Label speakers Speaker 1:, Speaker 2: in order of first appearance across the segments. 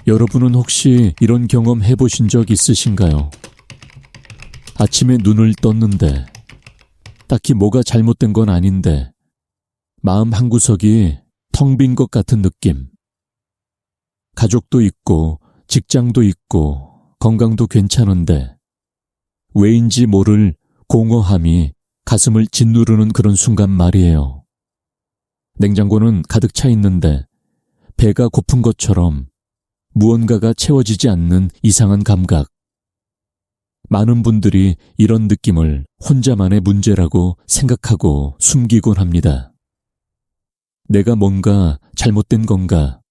Speaker 1: 여러분은 혹시 이런 경험 해보신 적 있으신가요? 아침에 눈을 떴는데 딱히 뭐가 잘못된 건 아닌데 마음 한구석이 텅 빈 것 같은 느낌. 가족도 있고 직장도 있고 건강도 괜찮은데 왜인지 모를 공허함이 가슴을 짓누르는 그런 순간 말이에요. 냉장고는 가득 차 있는데 배가 고픈 것처럼 무언가가 채워지지 않는 이상한 감각. 많은 분들이 이런 느낌을 혼자만의 문제라고 생각하고 숨기곤 합니다. 내가 뭔가 잘못된 건가,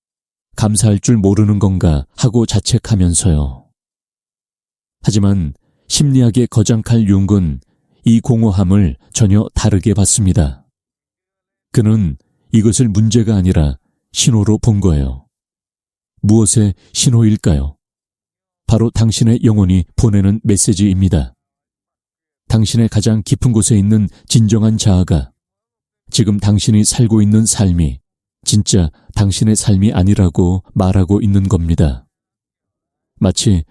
Speaker 1: 감사할 줄 모르는 건가 하고 자책하면서요. 하지만 심리학의 거장칼 융은 이 공허함을 전혀 다르게 봤습니다. 그는 이것을 문제가 아니라 신호로 본 거예요. 무엇의 신호일까요? 바로 당신의 영혼이 보내는 메시지입니다. 당신의 가장 깊은 곳에 있는 진정한 자아가 지금 당신이 살고 있는 삶이 진짜 당신의 삶이 아니라고 말하고 있는 겁니다. 마치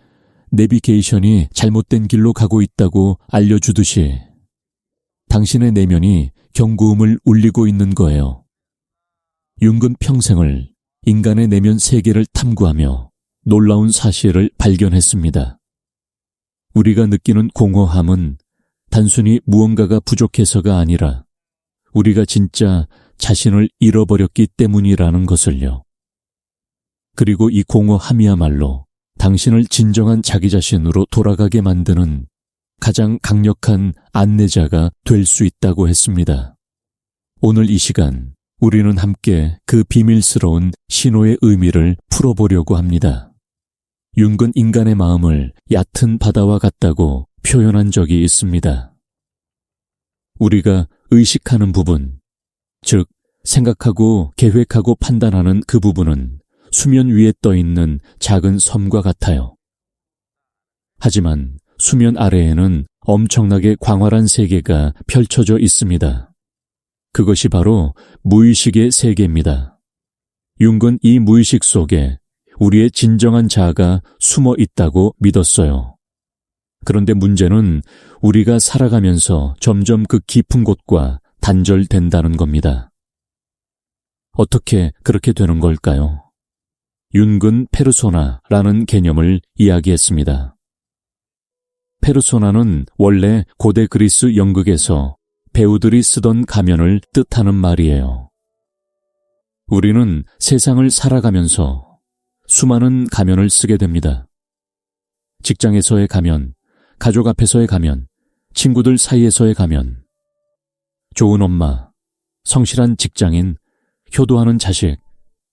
Speaker 1: 내비게이션이 잘못된 길로 가고 있다고 알려주듯이 당신의 내면이 경고음을 울리고 있는 거예요. 융은 평생을 인간의 내면 세계를 탐구하며 놀라운 사실을 발견했습니다. 우리가 느끼는 공허함은 단순히 무언가가 부족해서가 아니라 우리가 진짜 자신을 잃어버렸기 때문이라는 것을요. 그리고 이 공허함이야말로 당신을 진정한 자기 자신으로 돌아가게 만드는 가장 강력한 안내자가 될 수 있다고 했습니다. 오늘 이 시간 우리는 함께 그 비밀스러운 신호의 의미를 풀어보려고 합니다. 융은 인간의 마음을 얕은 바다와 같다고 표현한 적이 있습니다. 우리가 의식하는 부분, 즉 생각하고 계획하고 판단하는 그 부분은 수면 위에 떠 있는 작은 섬과 같아요. 하지만 수면 아래에는 엄청나게 광활한 세계가 펼쳐져 있습니다. 그것이 바로 무의식의 세계입니다. 융은 이 무의식 속에 우리의 진정한 자아가 숨어 있다고 믿었어요. 그런데 문제는 우리가 살아가면서 점점 그 깊은 곳과 단절된다는 겁니다. 어떻게 그렇게 되는 걸까요? 융은 페르소나라는 개념을 이야기했습니다. 페르소나는 원래 고대 그리스 연극에서 배우들이 쓰던 가면을 뜻하는 말이에요. 우리는 세상을 살아가면서 수많은 가면을 쓰게 됩니다. 직장에서의 가면, 가족 앞에서의 가면, 친구들 사이에서의 가면, 좋은 엄마, 성실한 직장인, 효도하는 자식,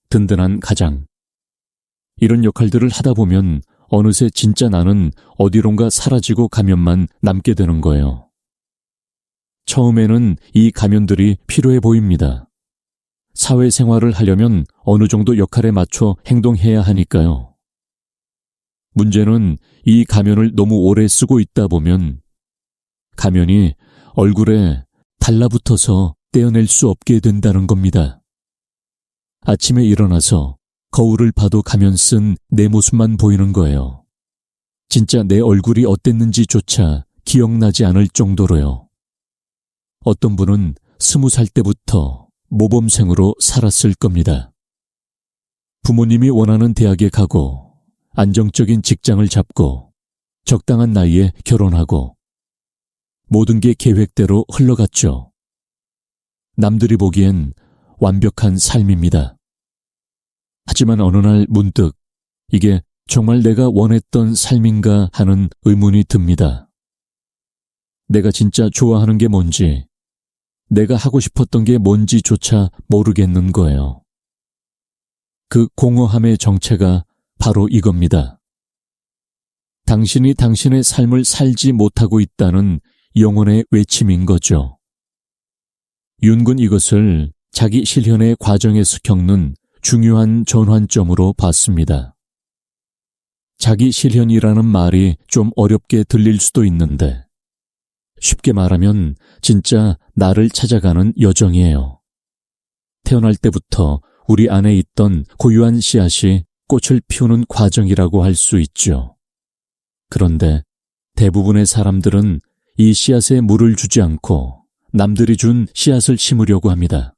Speaker 1: 든든한 가장. 이런 역할들을 하다 보면 어느새 진짜 나는 어디론가 사라지고 가면만 남게 되는 거예요. 처음에는 이 가면들이 필요해 보입니다. 사회생활을 하려면 어느 정도 역할에 맞춰 행동해야 하니까요. 문제는 이 가면을 너무 오래 쓰고 있다 보면 가면이 얼굴에 달라붙어서 떼어낼 수 없게 된다는 겁니다. 아침에 일어나서 거울을 봐도 가면 쓴 내 모습만 보이는 거예요. 진짜 내 얼굴이 어땠는지조차 기억나지 않을 정도로요. 어떤 분은 20살 때부터 모범생으로 살았을 겁니다. 부모님이 원하는 대학에 가고 안정적인 직장을 잡고 적당한 나이에 결혼하고 모든 게 계획대로 흘러갔죠. 남들이 보기엔 완벽한 삶입니다. 하지만 어느 날 문득 이게 정말 내가 원했던 삶인가 하는 의문이 듭니다. 내가 진짜 좋아하는 게 뭔지, 내가 하고 싶었던 게 뭔지조차 모르겠는 거예요. 그 공허함의 정체가 바로 이겁니다. 당신이 당신의 삶을 살지 못하고 있다는 영혼의 외침인 거죠. 융은 이것을 자기 실현의 과정에서 겪는 중요한 전환점으로 봤습니다. 자기 실현이라는 말이 좀 어렵게 들릴 수도 있는데 쉽게 말하면 진짜 나를 찾아가는 여정이에요. 태어날 때부터 우리 안에 있던 고유한 씨앗이 꽃을 피우는 과정이라고 할 수 있죠. 그런데 대부분의 사람들은 이 씨앗에 물을 주지 않고 남들이 준 씨앗을 심으려고 합니다.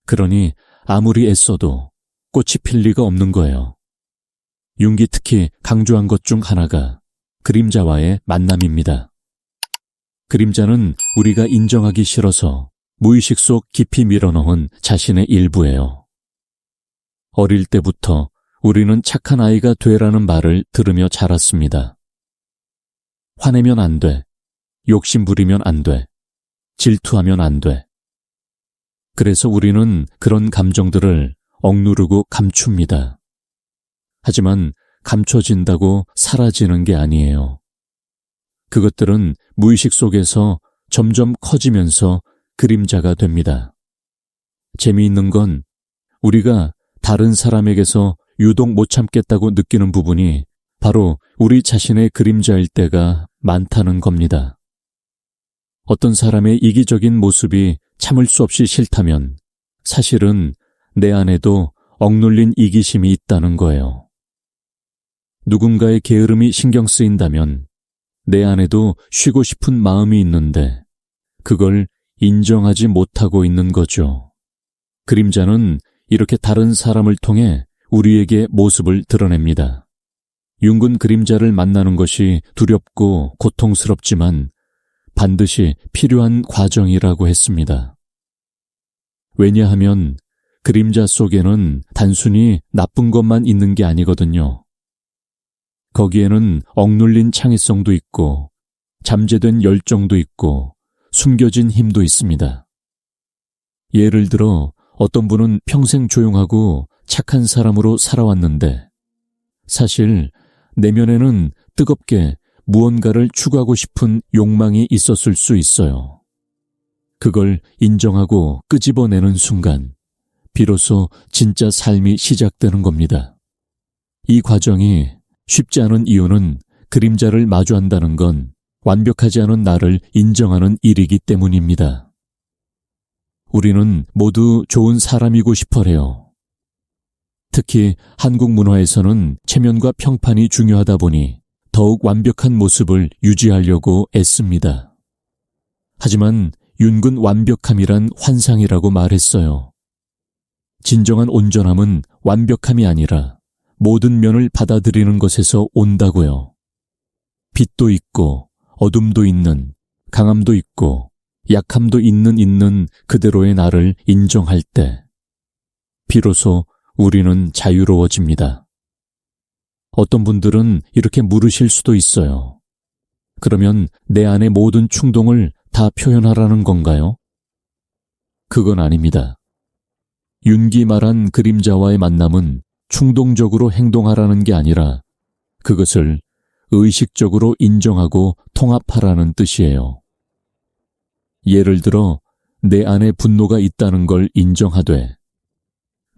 Speaker 1: 그러니 아무리 애써도 꽃이 필 리가 없는 거예요. 융기 특히 강조한 것 중 하나가 그림자와의 만남입니다. 그림자는 우리가 인정하기 싫어서 무의식 속 깊이 밀어넣은 자신의 일부예요. 어릴 때부터 우리는 착한 아이가 되라는 말을 들으며 자랐습니다. 화내면 안 돼. 욕심 부리면 안 돼. 질투하면 안 돼. 그래서 우리는 그런 감정들을 억누르고 감춥니다. 하지만 감춰진다고 사라지는 게 아니에요. 그것들은 무의식 속에서 점점 커지면서 그림자가 됩니다. 재미있는 건 우리가 다른 사람에게서 유독 못 참겠다고 느끼는 부분이 바로 우리 자신의 그림자일 때가 많다는 겁니다. 어떤 사람의 이기적인 모습이 참을 수 없이 싫다면 사실은 내 안에도 억눌린 이기심이 있다는 거예요. 누군가의 게으름이 신경 쓰인다면 내 안에도 쉬고 싶은 마음이 있는데 그걸 인정하지 못하고 있는 거죠. 그림자는 이렇게 다른 사람을 통해 우리에게 모습을 드러냅니다. 융근 그림자를 만나는 것이 두렵고 고통스럽지만 반드시 필요한 과정이라고 했습니다. 왜냐하면 그림자 속에는 단순히 나쁜 것만 있는 게 아니거든요. 거기에는 억눌린 창의성도 있고 잠재된 열정도 있고 숨겨진 힘도 있습니다. 예를 들어 어떤 분은 평생 조용하고 착한 사람으로 살아왔는데 사실 내면에는 뜨겁게 무언가를 추구하고 싶은 욕망이 있었을 수 있어요. 그걸 인정하고 끄집어내는 순간 비로소 진짜 삶이 시작되는 겁니다. 이 과정이 쉽지 않은 이유는 그림자를 마주한다는 건 완벽하지 않은 나를 인정하는 일이기 때문입니다. 우리는 모두 좋은 사람이고 싶어 해요. 특히 한국 문화에서는 체면과 평판이 중요하다 보니 더욱 완벽한 모습을 유지하려고 애씁니다. 하지만 윤근 완벽함이란 환상이라고 말했어요. 진정한 온전함은 완벽함이 아니라 모든 면을 받아들이는 것에서 온다고요. 빛도 있고 어둠도 있는, 강함도 있고 약함도 있는 그대로의 나를 인정할 때 비로소 우리는 자유로워집니다. 어떤 분들은 이렇게 물으실 수도 있어요. 그러면 내 안의 모든 충동을 다 표현하라는 건가요? 그건 아닙니다. 윤기 말한 그림자와의 만남은 충동적으로 행동하라는 게 아니라 그것을 의식적으로 인정하고 통합하라는 뜻이에요. 예를 들어 내 안에 분노가 있다는 걸 인정하되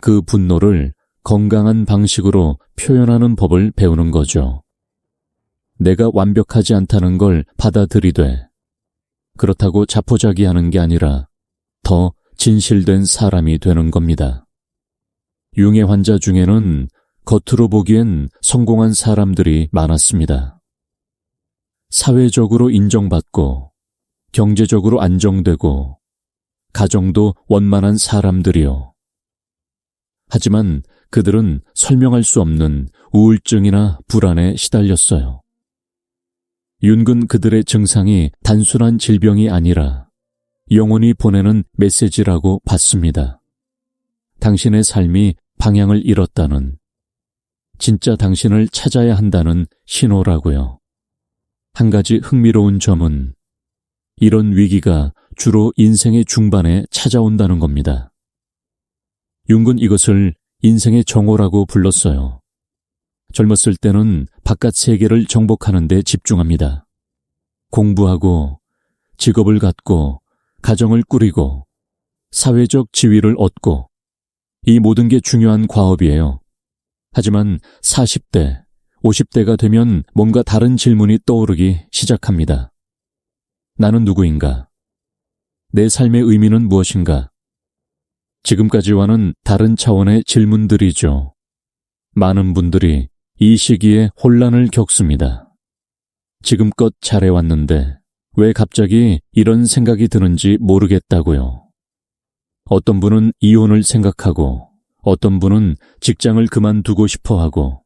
Speaker 1: 그 분노를 건강한 방식으로 표현하는 법을 배우는 거죠. 내가 완벽하지 않다는 걸 받아들이되 그렇다고 자포자기하는 게 아니라 더 진실된 사람이 되는 겁니다. 융의 환자 중에는 겉으로 보기엔 성공한 사람들이 많았습니다. 사회적으로 인정받고 경제적으로 안정되고 가정도 원만한 사람들이요. 하지만 그들은 설명할 수 없는 우울증이나 불안에 시달렸어요. 윤근 그들의 증상이 단순한 질병이 아니라 영혼이 보내는 메시지라고 봤습니다. 당신의 삶이 방향을 잃었다는, 진짜 당신을 찾아야 한다는 신호라고요. 한 가지 흥미로운 점은 이런 위기가 주로 인생의 중반에 찾아온다는 겁니다. 융은 이것을 인생의 정오라고 불렀어요. 젊었을 때는 바깥 세계를 정복하는 데 집중합니다. 공부하고 직업을 갖고 가정을 꾸리고 사회적 지위를 얻고 이 모든 게 중요한 과업이에요. 하지만 40대, 50대가 되면 뭔가 다른 질문이 떠오르기 시작합니다. 나는 누구인가? 내 삶의 의미는 무엇인가? 지금까지와는 다른 차원의 질문들이죠. 많은 분들이 이 시기에 혼란을 겪습니다. 지금껏 잘해왔는데 왜 갑자기 이런 생각이 드는지 모르겠다고요. 어떤 분은 이혼을 생각하고, 어떤 분은 직장을 그만두고 싶어 하고,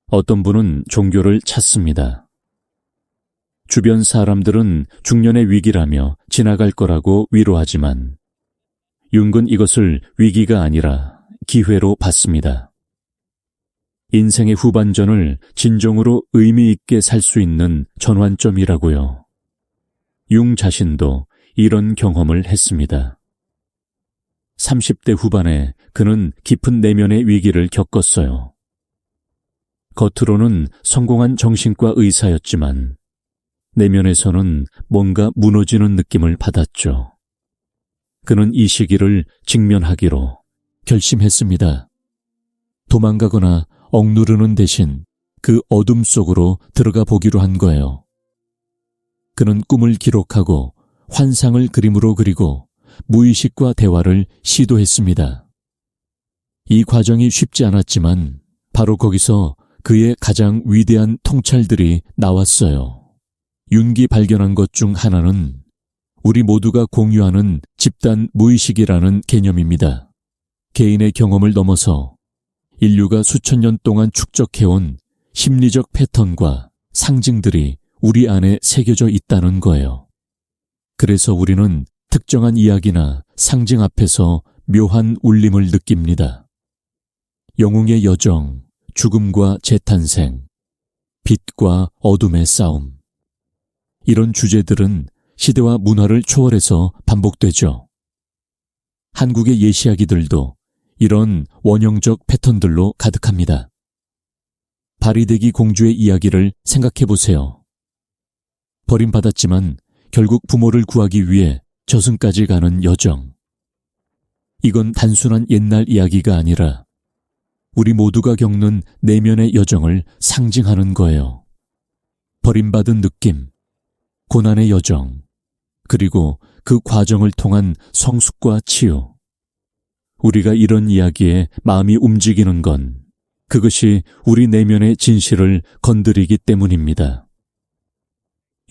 Speaker 1: 어떤 분은 종교를 찾습니다. 주변 사람들은 중년의 위기라며 지나갈 거라고 위로하지만 융은 이것을 위기가 아니라 기회로 봤습니다. 인생의 후반전을 진정으로 의미 있게 살 수 있는 전환점이라고요. 융 자신도 이런 경험을 했습니다. 30대 후반에 그는 깊은 내면의 위기를 겪었어요. 겉으로는 성공한 정신과 의사였지만 내면에서는 뭔가 무너지는 느낌을 받았죠. 그는 이 시기를 직면하기로 결심했습니다. 도망가거나 억누르는 대신 그 어둠 속으로 들어가 보기로 한 거예요. 그는 꿈을 기록하고 환상을 그림으로 그리고 무의식과 대화를 시도했습니다. 이 과정이 쉽지 않았지만 바로 거기서 그의 가장 위대한 통찰들이 나왔어요. 융이 발견한 것 중 하나는 우리 모두가 공유하는 집단 무의식이라는 개념입니다. 개인의 경험을 넘어서 인류가 수천 년 동안 축적해온 심리적 패턴과 상징들이 우리 안에 새겨져 있다는 거예요. 그래서 우리는 특정한 이야기나 상징 앞에서 묘한 울림을 느낍니다. 영웅의 여정, 죽음과 재탄생, 빛과 어둠의 싸움. 이런 주제들은 시대와 문화를 초월해서 반복되죠. 한국의 예시야기들도 이런 원형적 패턴들로 가득합니다. 바리대기 공주의 이야기를 생각해 보세요. 버림받았지만 결국 부모를 구하기 위해 저승까지 가는 여정. 이건 단순한 옛날 이야기가 아니라 우리 모두가 겪는 내면의 여정을 상징하는 거예요. 버림받은 느낌, 고난의 여정, 그리고 그 과정을 통한 성숙과 치유. 우리가 이런 이야기에 마음이 움직이는 건 그것이 우리 내면의 진실을 건드리기 때문입니다.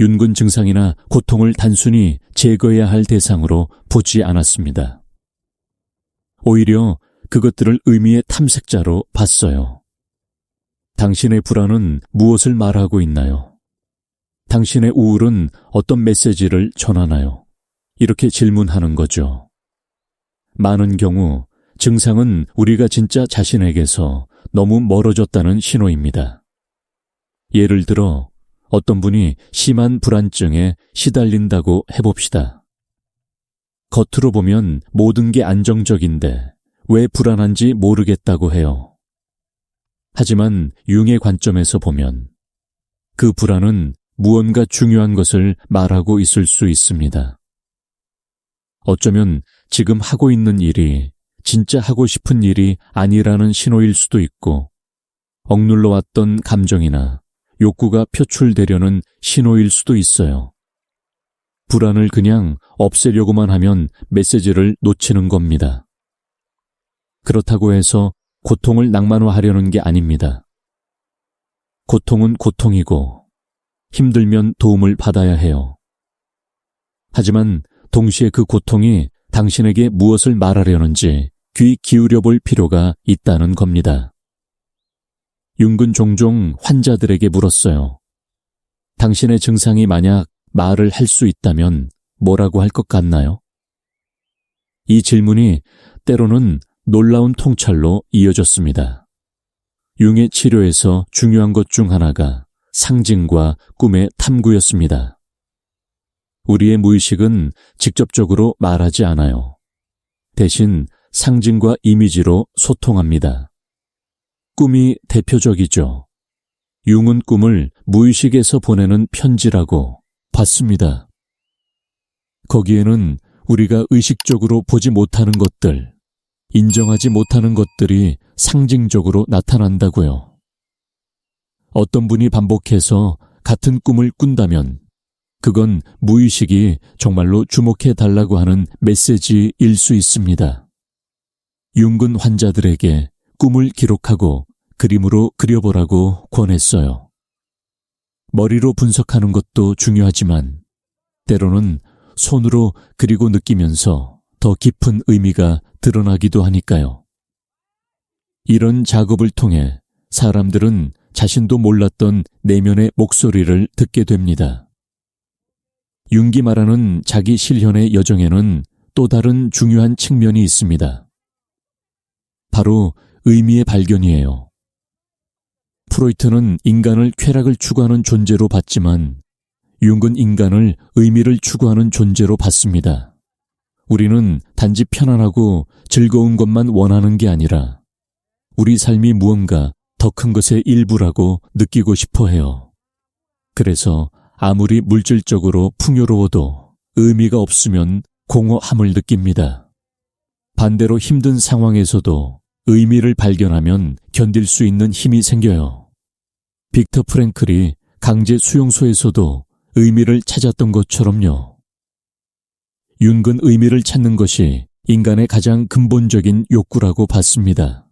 Speaker 1: 윤근 증상이나 고통을 단순히 제거해야 할 대상으로 보지 않았습니다. 오히려 그것들을 의미의 탐색자로 봤어요. 당신의 불안은 무엇을 말하고 있나요? 당신의 우울은 어떤 메시지를 전하나요? 이렇게 질문하는 거죠. 많은 경우 증상은 우리가 진짜 자신에게서 너무 멀어졌다는 신호입니다. 예를 들어 어떤 분이 심한 불안증에 시달린다고 해봅시다. 겉으로 보면 모든 게 안정적인데 왜 불안한지 모르겠다고 해요. 하지만 융의 관점에서 보면 그 불안은 무언가 중요한 것을 말하고 있을 수 있습니다. 어쩌면 지금 하고 있는 일이 진짜 하고 싶은 일이 아니라는 신호일 수도 있고, 억눌러왔던 감정이나 욕구가 표출되려는 신호일 수도 있어요. 불안을 그냥 없애려고만 하면 메시지를 놓치는 겁니다. 그렇다고 해서 고통을 낭만화하려는 게 아닙니다. 고통은 고통이고 힘들면 도움을 받아야 해요. 하지만 동시에 그 고통이 당신에게 무엇을 말하려는지 귀 기울여 볼 필요가 있다는 겁니다. 융은 종종 환자들에게 물었어요. 당신의 증상이 만약 말을 할 수 있다면 뭐라고 할 것 같나요? 이 질문이 때로는 놀라운 통찰로 이어졌습니다. 융의 치료에서 중요한 것 중 하나가 상징과 꿈의 탐구였습니다. 우리의 무의식은 직접적으로 말하지 않아요. 대신 상징과 이미지로 소통합니다. 꿈이 대표적이죠. 융은 꿈을 무의식에서 보내는 편지라고 봤습니다. 거기에는 우리가 의식적으로 보지 못하는 것들, 인정하지 못하는 것들이 상징적으로 나타난다고요. 어떤 분이 반복해서 같은 꿈을 꾼다면 그건 무의식이 정말로 주목해 달라고 하는 메시지일 수 있습니다. 융근 환자들에게 꿈을 기록하고 그림으로 그려보라고 권했어요. 머리로 분석하는 것도 중요하지만 때로는 손으로 그리고 느끼면서 더 깊은 의미가 드러나기도 하니까요. 이런 작업을 통해 사람들은 자신도 몰랐던 내면의 목소리를 듣게 됩니다. 융기 말하는 자기 실현의 여정에는 또 다른 중요한 측면이 있습니다. 바로 의미의 발견이에요. 프로이트는 인간을 쾌락을 추구하는 존재로 봤지만 융은 인간을 의미를 추구하는 존재로 봤습니다. 우리는 단지 편안하고 즐거운 것만 원하는 게 아니라 우리 삶이 무언가 더 큰 것의 일부라고 느끼고 싶어 해요. 그래서 아무리 물질적으로 풍요로워도 의미가 없으면 공허함을 느낍니다. 반대로 힘든 상황에서도 의미를 발견하면 견딜 수 있는 힘이 생겨요. 빅터 프랭클이 강제 수용소에서도 의미를 찾았던 것처럼요. 융은 의미를 찾는 것이 인간의 가장 근본적인 욕구라고 봤습니다.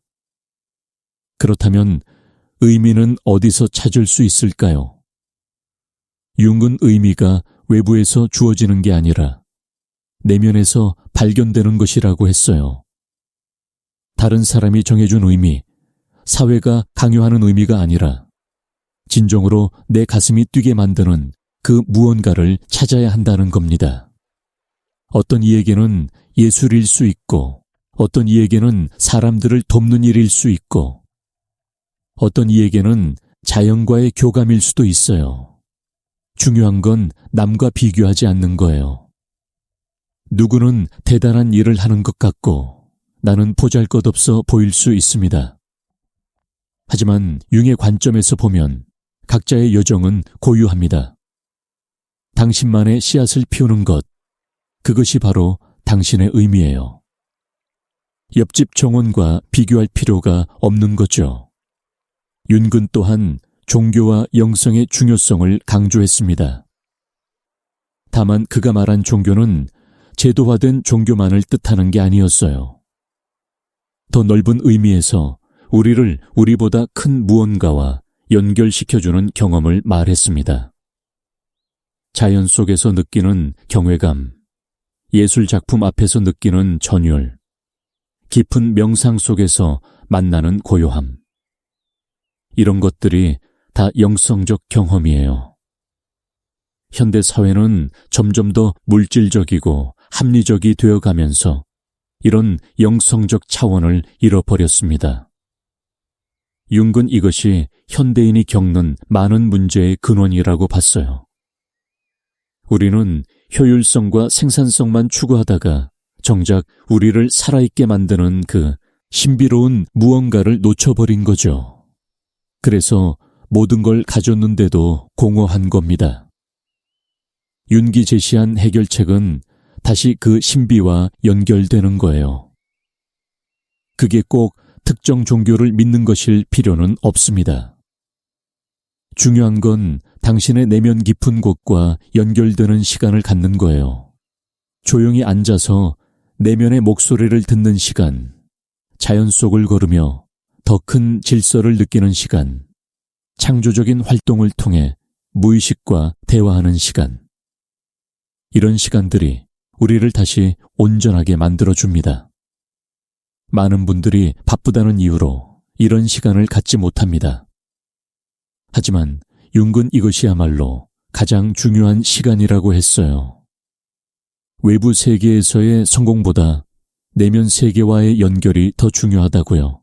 Speaker 1: 그렇다면 의미는 어디서 찾을 수 있을까요? 융은 의미가 외부에서 주어지는 게 아니라 내면에서 발견되는 것이라고 했어요. 다른 사람이 정해준 의미, 사회가 강요하는 의미가 아니라 진정으로 내 가슴이 뛰게 만드는 그 무언가를 찾아야 한다는 겁니다. 어떤 이에게는 예술일 수 있고, 어떤 이에게는 사람들을 돕는 일일 수 있고, 어떤 이에게는 자연과의 교감일 수도 있어요. 중요한 건 남과 비교하지 않는 거예요. 누구는 대단한 일을 하는 것 같고 나는 보잘것없어 보일 수 있습니다. 하지만 융의 관점에서 보면 각자의 여정은 고유합니다. 당신만의 씨앗을 피우는 것, 그것이 바로 당신의 의미예요. 옆집 정원과 비교할 필요가 없는 거죠. 융은 또한 종교와 영성의 중요성을 강조했습니다. 다만 그가 말한 종교는 제도화된 종교만을 뜻하는 게 아니었어요. 더 넓은 의미에서 우리를 우리보다 큰 무언가와 연결시켜주는 경험을 말했습니다. 자연 속에서 느끼는 경외감, 예술 작품 앞에서 느끼는 전율, 깊은 명상 속에서 만나는 고요함. 이런 것들이 다 영성적 경험이에요. 현대 사회는 점점 더 물질적이고 합리적이 되어가면서 이런 영성적 차원을 잃어버렸습니다. 융은 이것이 현대인이 겪는 많은 문제의 근원이라고 봤어요. 우리는 효율성과 생산성만 추구하다가 정작 우리를 살아있게 만드는 그 신비로운 무언가를 놓쳐버린 거죠. 그래서 모든 걸 가졌는데도 공허한 겁니다. 융이 제시한 해결책은 다시 그 신비와 연결되는 거예요. 그게 꼭 특정 종교를 믿는 것일 필요는 없습니다. 중요한 건 당신의 내면 깊은 곳과 연결되는 시간을 갖는 거예요. 조용히 앉아서 내면의 목소리를 듣는 시간, 자연 속을 걸으며 더 큰 질서를 느끼는 시간, 창조적인 활동을 통해 무의식과 대화하는 시간. 이런 시간들이 우리를 다시 온전하게 만들어줍니다. 많은 분들이 바쁘다는 이유로 이런 시간을 갖지 못합니다. 하지만 융은 이것이야말로 가장 중요한 시간이라고 했어요. 외부 세계에서의 성공보다 내면 세계와의 연결이 더 중요하다고요.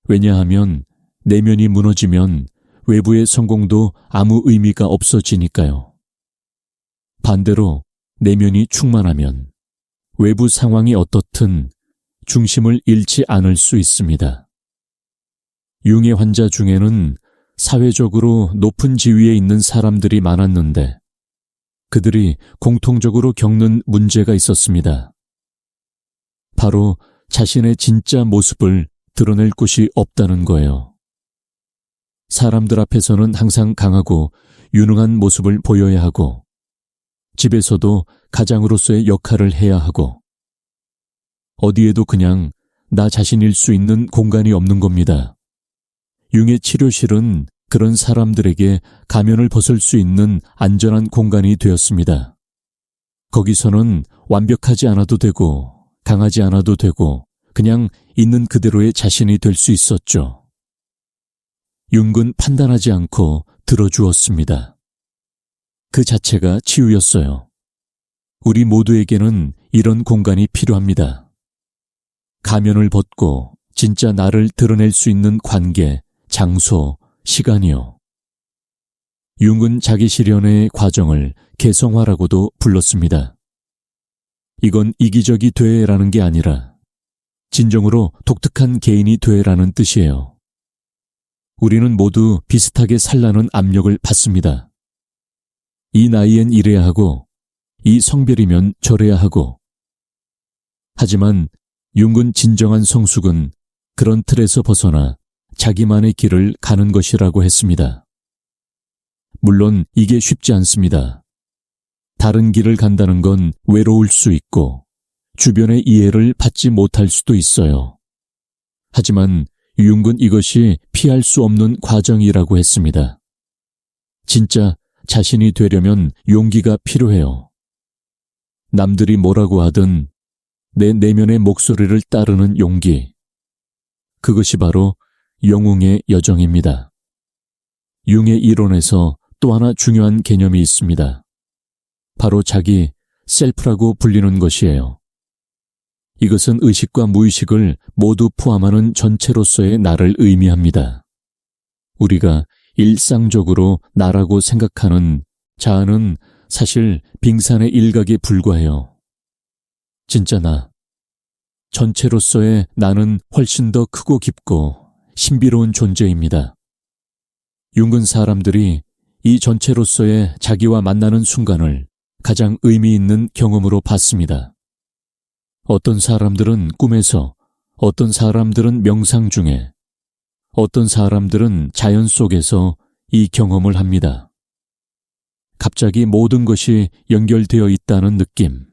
Speaker 1: 왜냐하면 내면이 무너지면 외부의 성공도 아무 의미가 없어지니까요. 반대로 내면이 충만하면 외부 상황이 어떻든 중심을 잃지 않을 수 있습니다. 융의 환자 중에는 사회적으로 높은 지위에 있는 사람들이 많았는데 그들이 공통적으로 겪는 문제가 있었습니다. 바로 자신의 진짜 모습을 드러낼 곳이 없다는 거예요. 사람들 앞에서는 항상 강하고 유능한 모습을 보여야 하고 집에서도 가장으로서의 역할을 해야 하고 어디에도 그냥 나 자신일 수 있는 공간이 없는 겁니다. 융의 치료실은 그런 사람들에게 가면을 벗을 수 있는 안전한 공간이 되었습니다. 거기서는 완벽하지 않아도 되고 강하지 않아도 되고 그냥 있는 그대로의 자신이 될 수 있었죠. 융은 판단하지 않고 들어주었습니다. 그 자체가 치유였어요. 우리 모두에게는 이런 공간이 필요합니다. 가면을 벗고 진짜 나를 드러낼 수 있는 관계, 장소, 시간이요. 융은 자기 실현의 과정을 개성화라고도 불렀습니다. 이건 이기적이 되라는 게 아니라 진정으로 독특한 개인이 되라는 뜻이에요. 우리는 모두 비슷하게 살라는 압력을 받습니다. 이 나이엔 이래야 하고 이 성별이면 저래야 하고. 하지만 융은 진정한 성숙은 그런 틀에서 벗어나 자기만의 길을 가는 것이라고 했습니다. 물론 이게 쉽지 않습니다. 다른 길을 간다는 건 외로울 수 있고 주변의 이해를 받지 못할 수도 있어요. 하지만 융은 이것이 피할 수 없는 과정이라고 했습니다. 진짜 자신이 되려면 용기가 필요해요. 남들이 뭐라고 하든 내 내면의 목소리를 따르는 용기. 그것이 바로 영웅의 여정입니다. 융의 이론에서 또 하나 중요한 개념이 있습니다. 바로 자기, 셀프라고 불리는 것이에요. 이것은 의식과 무의식을 모두 포함하는 전체로서의 나를 의미합니다. 우리가 일상적으로 나라고 생각하는 자아는 사실 빙산의 일각에 불과해요. 진짜 나, 전체로서의 나는 훨씬 더 크고 깊고 신비로운 존재입니다. 융은 사람들이 이 전체로서의 자기와 만나는 순간을 가장 의미 있는 경험으로 봤습니다. 어떤 사람들은 꿈에서, 어떤 사람들은 명상 중에, 어떤 사람들은 자연 속에서 이 경험을 합니다. 갑자기 모든 것이 연결되어 있다는 느낌.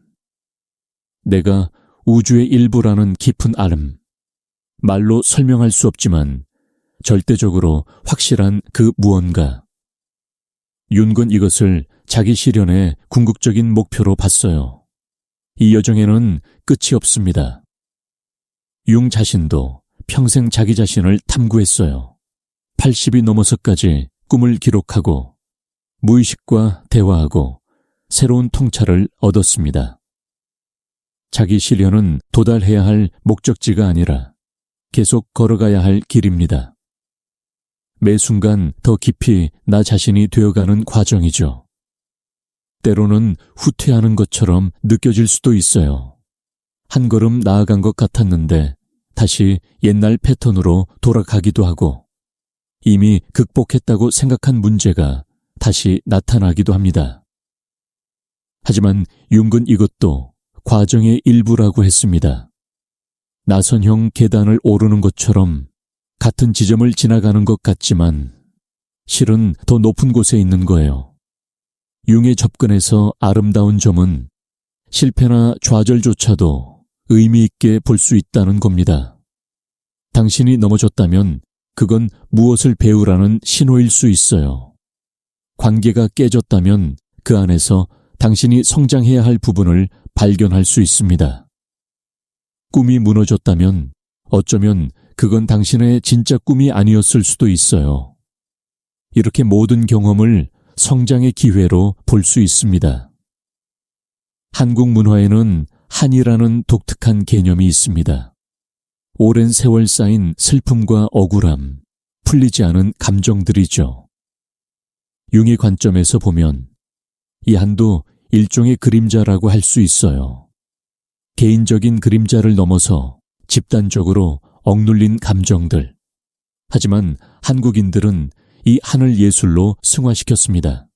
Speaker 1: 내가 우주의 일부라는 깊은 알음. 말로 설명할 수 없지만 절대적으로 확실한 그 무언가. 융은 이것을 자기 실현의 궁극적인 목표로 봤어요. 이 여정에는 끝이 없습니다. 융 자신도 평생 자기 자신을 탐구했어요. 80이 넘어서까지 꿈을 기록하고 무의식과 대화하고 새로운 통찰을 얻었습니다. 자기 실현은 도달해야 할 목적지가 아니라 계속 걸어가야 할 길입니다. 매 순간 더 깊이 나 자신이 되어가는 과정이죠. 때로는 후퇴하는 것처럼 느껴질 수도 있어요. 한 걸음 나아간 것 같았는데 다시 옛날 패턴으로 돌아가기도 하고 이미 극복했다고 생각한 문제가 다시 나타나기도 합니다. 하지만 융은 이것도 과정의 일부라고 했습니다. 나선형 계단을 오르는 것처럼 같은 지점을 지나가는 것 같지만 실은 더 높은 곳에 있는 거예요. 융의 접근에서 아름다운 점은 실패나 좌절조차도 의미 있게 볼 수 있다는 겁니다. 당신이 넘어졌다면 그건 무엇을 배우라는 신호일 수 있어요. 관계가 깨졌다면 그 안에서 당신이 성장해야 할 부분을 발견할 수 있습니다. 꿈이 무너졌다면 어쩌면 그건 당신의 진짜 꿈이 아니었을 수도 있어요. 이렇게 모든 경험을 성장의 기회로 볼 수 있습니다. 한국 문화에는 한이라는 독특한 개념이 있습니다. 오랜 세월 쌓인 슬픔과 억울함, 풀리지 않은 감정들이죠. 융의 관점에서 보면 이 한도 일종의 그림자라고 할 수 있어요. 개인적인 그림자를 넘어서 집단적으로 억눌린 감정들. 하지만 한국인들은 이 한을 예술로 승화시켰습니다.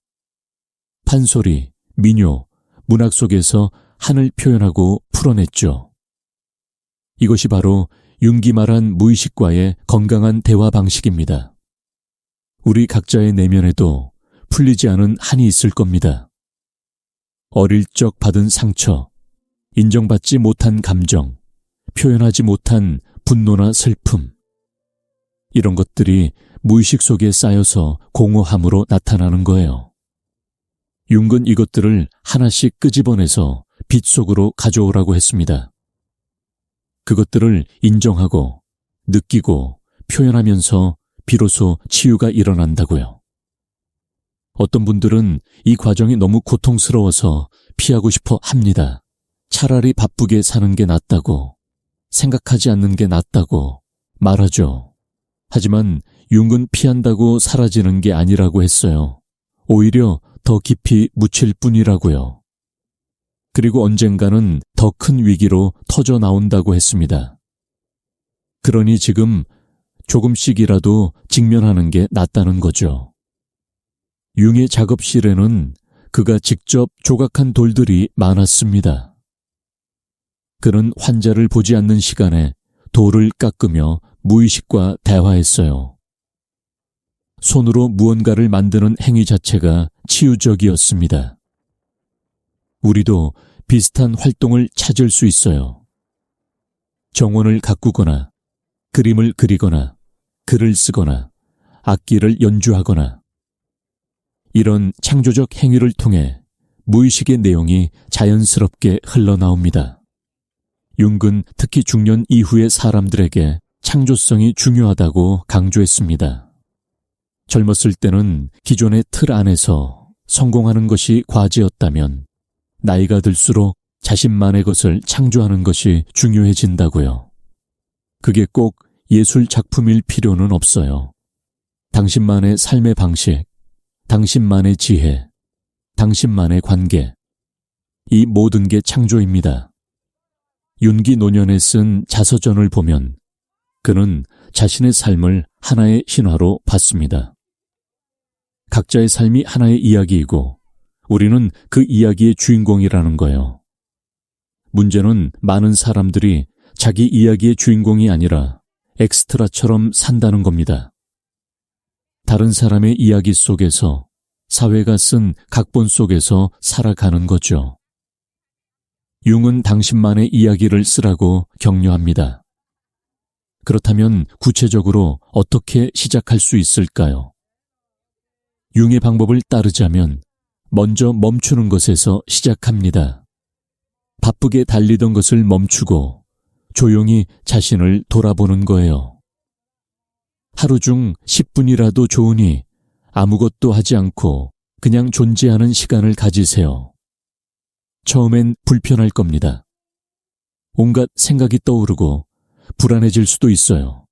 Speaker 1: 판소리, 민요, 문학 속에서 한을 표현하고 풀어냈죠. 이것이 바로 융기 말한 무의식과의 건강한 대화 방식입니다. 우리 각자의 내면에도 풀리지 않은 한이 있을 겁니다. 어릴 적 받은 상처, 인정받지 못한 감정, 표현하지 못한 분노나 슬픔. 이런 것들이 무의식 속에 쌓여서 공허함으로 나타나는 거예요. 융은 이것들을 하나씩 끄집어내서 빛 속으로 가져오라고 했습니다. 그것들을 인정하고 느끼고 표현하면서 비로소 치유가 일어난다고요. 어떤 분들은 이 과정이 너무 고통스러워서 피하고 싶어 합니다. 차라리 바쁘게 사는 게 낫다고, 생각하지 않는 게 낫다고 말하죠. 하지만 융은 피한다고 사라지는 게 아니라고 했어요. 오히려 더 깊이 묻힐 뿐이라고요. 그리고 언젠가는 더 큰 위기로 터져 나온다고 했습니다. 그러니 지금 조금씩이라도 직면하는 게 낫다는 거죠. 융의 작업실에는 그가 직접 조각한 돌들이 많았습니다. 그는 환자를 보지 않는 시간에 돌을 깎으며 무의식과 대화했어요. 손으로 무언가를 만드는 행위 자체가 치유적이었습니다. 우리도 비슷한 활동을 찾을 수 있어요. 정원을 가꾸거나, 그림을 그리거나, 글을 쓰거나, 악기를 연주하거나, 이런 창조적 행위를 통해 무의식의 내용이 자연스럽게 흘러나옵니다. 융은 특히 중년 이후의 사람들에게 창조성이 중요하다고 강조했습니다. 젊었을 때는 기존의 틀 안에서 성공하는 것이 과제였다면 나이가 들수록 자신만의 것을 창조하는 것이 중요해진다고요. 그게 꼭 예술 작품일 필요는 없어요. 당신만의 삶의 방식, 당신만의 지혜, 당신만의 관계, 이 모든 게 창조입니다. 윤기 노년에 쓴 자서전을 보면 그는 자신의 삶을 하나의 신화로 봤습니다. 각자의 삶이 하나의 이야기이고 우리는 그 이야기의 주인공이라는 거예요. 문제는 많은 사람들이 자기 이야기의 주인공이 아니라 엑스트라처럼 산다는 겁니다. 다른 사람의 이야기 속에서, 사회가 쓴 각본 속에서 살아가는 거죠. 융은 당신만의 이야기를 쓰라고 격려합니다. 그렇다면 구체적으로 어떻게 시작할 수 있을까요? 융의 방법을 따르자면 먼저 멈추는 것에서 시작합니다. 바쁘게 달리던 것을 멈추고 조용히 자신을 돌아보는 거예요. 하루 중 10분이라도 좋으니 아무것도 하지 않고 그냥 존재하는 시간을 가지세요. 처음엔 불편할 겁니다. 온갖 생각이 떠오르고 불안해질 수도 있어요.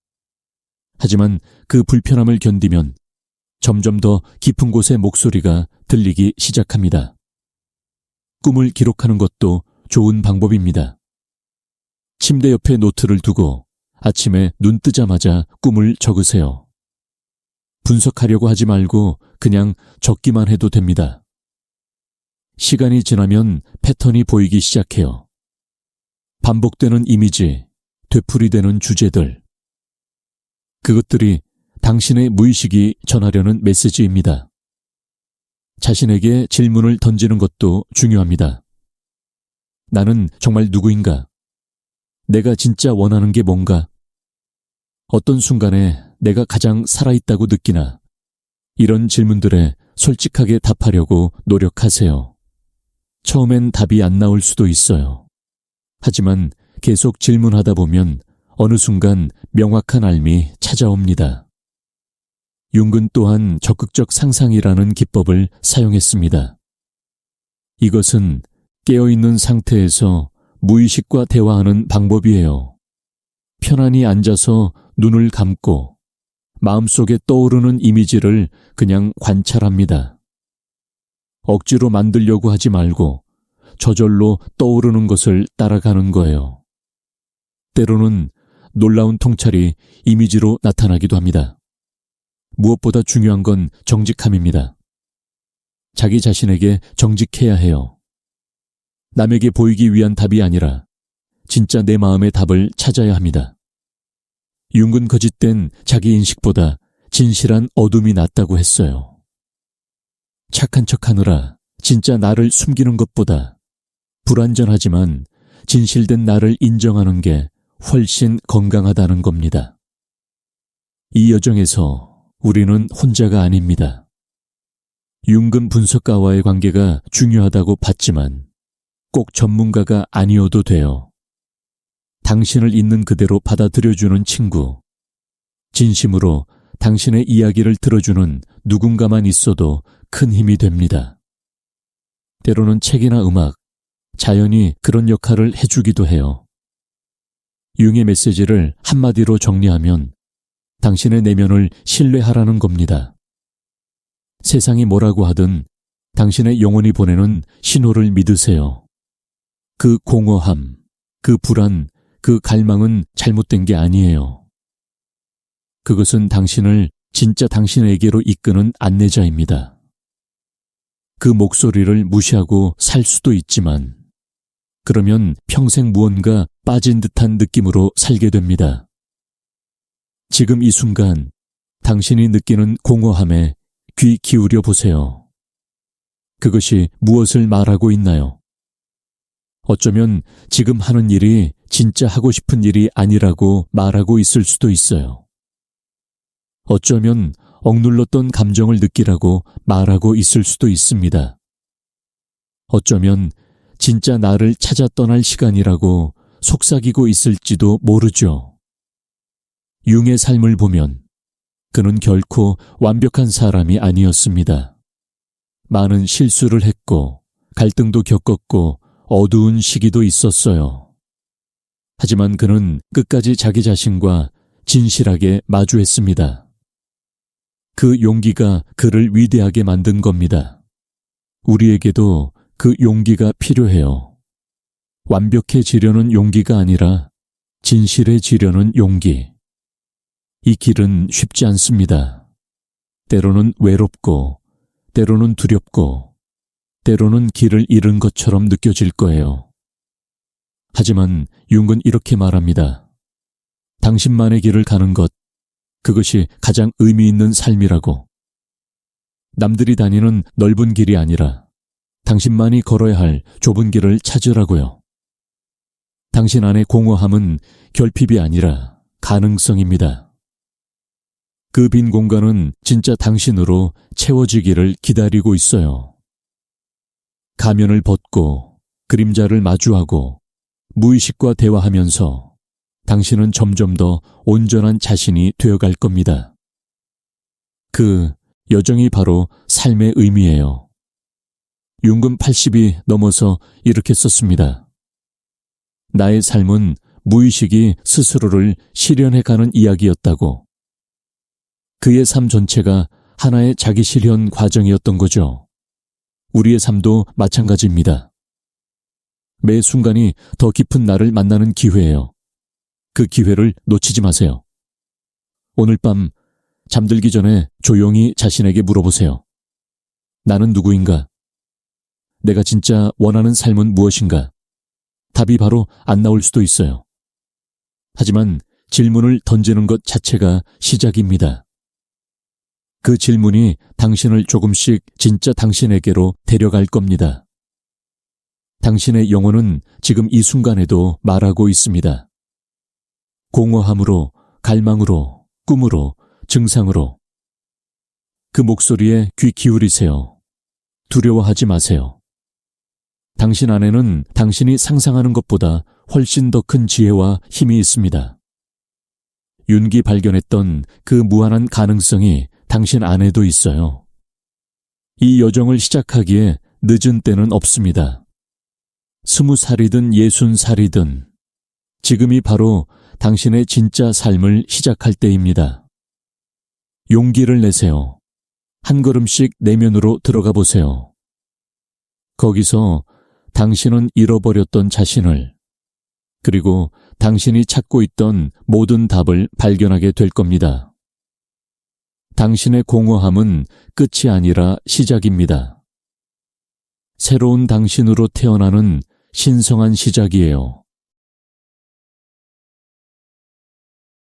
Speaker 1: 하지만 그 불편함을 견디면 점점 더 깊은 곳의 목소리가 들리기 시작합니다. 꿈을 기록하는 것도 좋은 방법입니다. 침대 옆에 노트를 두고 아침에 눈 뜨자마자 꿈을 적으세요. 분석하려고 하지 말고 그냥 적기만 해도 됩니다. 시간이 지나면 패턴이 보이기 시작해요. 반복되는 이미지, 되풀이되는 주제들. 그것들이 당신의 무의식이 전하려는 메시지입니다. 자신에게 질문을 던지는 것도 중요합니다. 나는 정말 누구인가? 내가 진짜 원하는 게 뭔가? 어떤 순간에 내가 가장 살아있다고 느끼나? 이런 질문들에 솔직하게 답하려고 노력하세요. 처음엔 답이 안 나올 수도 있어요. 하지만 계속 질문하다 보면 어느 순간 명확한 알미 찾아옵니다. 융은 또한 적극적 상상이라는 기법을 사용했습니다. 이것은 깨어있는 상태에서 무의식과 대화하는 방법이에요. 편안히 앉아서 눈을 감고 마음속에 떠오르는 이미지를 그냥 관찰합니다. 억지로 만들려고 하지 말고 저절로 떠오르는 것을 따라가는 거예요. 때로는 놀라운 통찰이 이미지로 나타나기도 합니다. 무엇보다 중요한 건 정직함입니다. 자기 자신에게 정직해야 해요. 남에게 보이기 위한 답이 아니라 진짜 내 마음의 답을 찾아야 합니다. 융은 거짓된 자기 인식보다 진실한 어둠이 낫다고 했어요. 착한 척하느라 진짜 나를 숨기는 것보다 불완전하지만 진실된 나를 인정하는 게 훨씬 건강하다는 겁니다. 이 여정에서 우리는 혼자가 아닙니다. 윤근 분석가와의 관계가 중요하다고 봤지만 꼭 전문가가 아니어도 돼요. 당신을 있는 그대로 받아들여주는 친구, 진심으로 당신의 이야기를 들어주는 누군가만 있어도 큰 힘이 됩니다. 때로는 책이나 음악, 자연이 그런 역할을 해주기도 해요. 융의 메시지를 한마디로 정리하면 당신의 내면을 신뢰하라는 겁니다. 세상이 뭐라고 하든 당신의 영혼이 보내는 신호를 믿으세요. 그 공허함, 그 불안, 그 갈망은 잘못된 게 아니에요. 그것은 당신을 진짜 당신에게로 이끄는 안내자입니다. 그 목소리를 무시하고 살 수도 있지만 그러면 평생 무언가 빠진 듯한 느낌으로 살게 됩니다. 지금 이 순간 당신이 느끼는 공허함에 귀 기울여 보세요. 그것이 무엇을 말하고 있나요? 어쩌면 지금 하는 일이 진짜 하고 싶은 일이 아니라고 말하고 있을 수도 있어요. 어쩌면 억눌렀던 감정을 느끼라고 말하고 있을 수도 있습니다. 어쩌면 진짜 나를 찾아 떠날 시간이라고 속삭이고 있을지도 모르죠. 융의 삶을 보면 그는 결코 완벽한 사람이 아니었습니다. 많은 실수를 했고 갈등도 겪었고 어두운 시기도 있었어요. 하지만 그는 끝까지 자기 자신과 진실하게 마주했습니다. 그 용기가 그를 위대하게 만든 겁니다. 우리에게도 그 용기가 필요해요. 완벽해지려는 용기가 아니라 진실해지려는 용기. 이 길은 쉽지 않습니다. 때로는 외롭고, 때로는 두렵고, 때로는 길을 잃은 것처럼 느껴질 거예요. 하지만 융은 이렇게 말합니다. 당신만의 길을 가는 것, 그것이 가장 의미 있는 삶이라고. 남들이 다니는 넓은 길이 아니라 당신만이 걸어야 할 좁은 길을 찾으라고요. 당신 안의 공허함은 결핍이 아니라 가능성입니다. 그 빈 공간은 진짜 당신으로 채워지기를 기다리고 있어요. 가면을 벗고 그림자를 마주하고 무의식과 대화하면서 당신은 점점 더 온전한 자신이 되어갈 겁니다. 그 여정이 바로 삶의 의미예요. 융은 80이 넘어서 이렇게 썼습니다. 나의 삶은 무의식이 스스로를 실현해가는 이야기였다고. 그의 삶 전체가 하나의 자기 실현 과정이었던 거죠. 우리의 삶도 마찬가지입니다. 매 순간이 더 깊은 나를 만나는 기회예요. 그 기회를 놓치지 마세요. 오늘 밤 잠들기 전에 조용히 자신에게 물어보세요. 나는 누구인가? 내가 진짜 원하는 삶은 무엇인가? 답이 바로 안 나올 수도 있어요. 하지만 질문을 던지는 것 자체가 시작입니다. 그 질문이 당신을 조금씩 진짜 당신에게로 데려갈 겁니다. 당신의 영혼은 지금 이 순간에도 말하고 있습니다. 공허함으로, 갈망으로, 꿈으로, 증상으로. 그 목소리에 귀 기울이세요. 두려워하지 마세요. 당신 안에는 당신이 상상하는 것보다 훨씬 더 큰 지혜와 힘이 있습니다. 윤기 발견했던 그 무한한 가능성이 당신 안에도 있어요. 이 여정을 시작하기에 늦은 때는 없습니다. 20살이든 60살이든 지금이 바로 당신의 진짜 삶을 시작할 때입니다. 용기를 내세요. 한 걸음씩 내면으로 들어가 보세요. 거기서 당신은 잃어버렸던 자신을, 그리고 당신이 찾고 있던 모든 답을 발견하게 될 겁니다. 당신의 공허함은 끝이 아니라 시작입니다. 새로운 당신으로 태어나는 신성한 시작이에요.